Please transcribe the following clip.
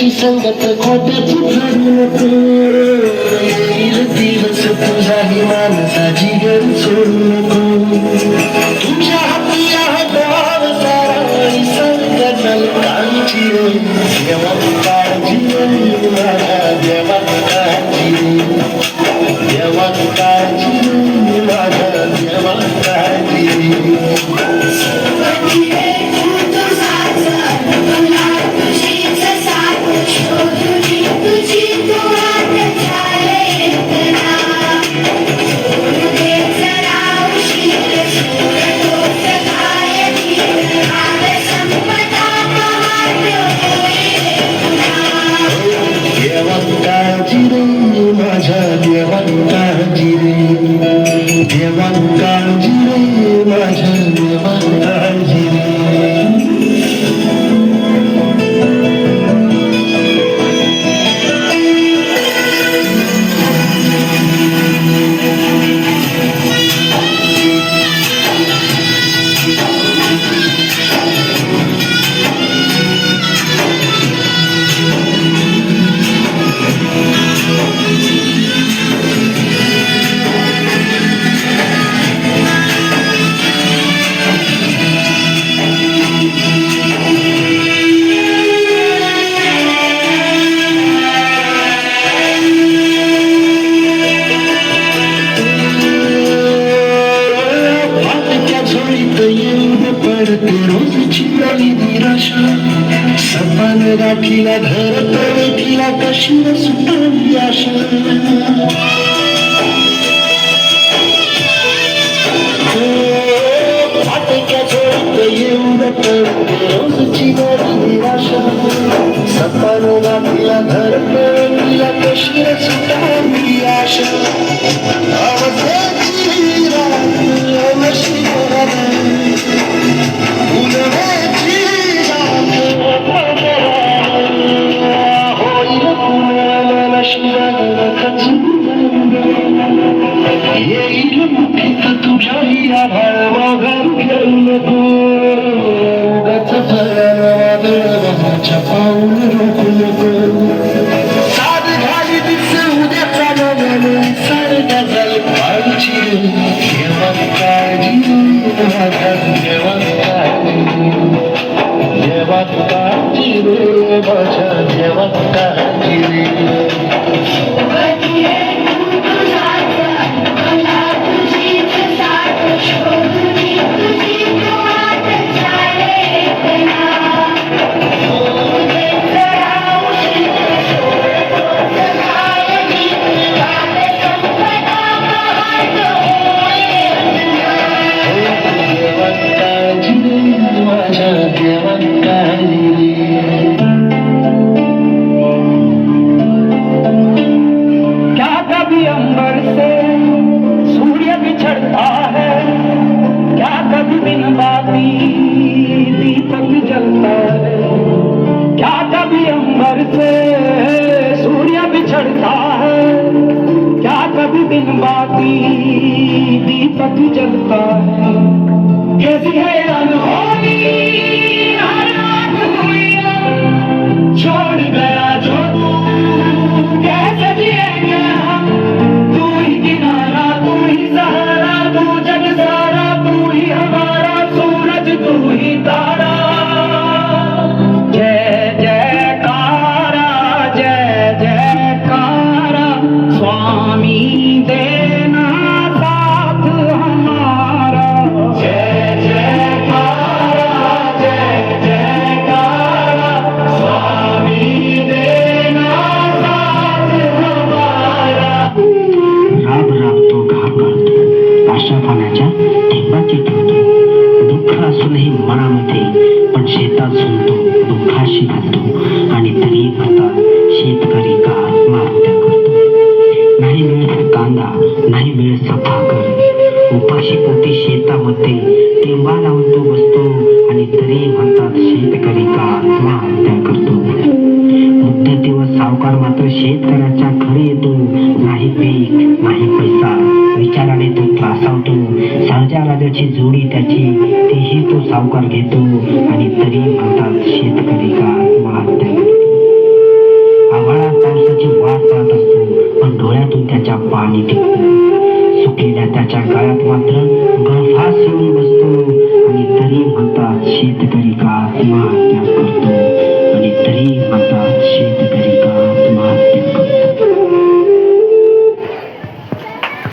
खोट्याची संगत खोट्याची झरू नको येईल दिवस तुझाही माणसाची घर सोडू नको तुझ्या हाती हातावर सारा निसर्ग काळजी रे देवा काळजी रे माझ्या देवा काळजी रे देवा काळजी रे माझ्या देवा काळजी रे सपन राखीला धरत तिला कशी सुटली आशा फाटक्या झोळीत येऊन पडते रोजची निराशा सपन राखीला धरत तिला कशी सुटली आशा आवाजाची रात नशी तुझ्याही आभाळ माघार घेऊ नको वादळाच्या पाऊल रोखू नको साध घाली दिस उद्याचा नव्याने सारख्या झाली काळजी देवा काळजी माझ्या देवा देवा काळजी रे माझ्या देवा काळजी रे दीपक जलता है कैसी है अनहोनी छोड़ गया जो तू कैसे जिएंगे हम तू ही किनारा तू ही सहारा तू जग सारा तू ही हमारा सूरज तू ही तारा जय जयकारा जय जयकारा स्वामी देना साथ हमारा जय जयकारा जय जयकारा स्वामी देना साथ हमारा राब राबतो घाबरतो आशा पाण्याच्या थेंबाची ठेवतो दुःख असूनही मनामध्ये पण शेतात झुंजतो दुःखाशी घालतो आणि तरी म्हणतात शेतकरी का आत्महत्या करतो नाही वेळ कांदा नाही वेळ सफाकर उपाशी पोटी शेतामध्ये टेंबा लावून तो बसतो आणि तरी म्हणतात शेतकरी का आत्महत्या करतो मुद्दतीवर सावकार मात्र शेतकऱ्याच्या घरी येतो नाही पीक नाही पैसा विचाराने तो त्रासावतो सहजा राजाची जोडी त्याची तीही तो सावकार घेतो आणि तरी म्हणतात शेतकरी का आत्महत्या करतो मुद्दतीवर सावकार मात्र शेतकऱ्याच्या घरी येतो नाही पीक नाही पैसा विचाराने तो त्रासावतो सहजा राजाची जोडी त्याची तीही तो सावकार घेतो आणि तरी म्हणतात शेतकरी का आत्महत्या करतो पाणी टिकतं. सुकलेल्या त्याच्या गळ्यात मात्र गळफास येऊन बसतो आणि तरी म्हणतात शेतकरी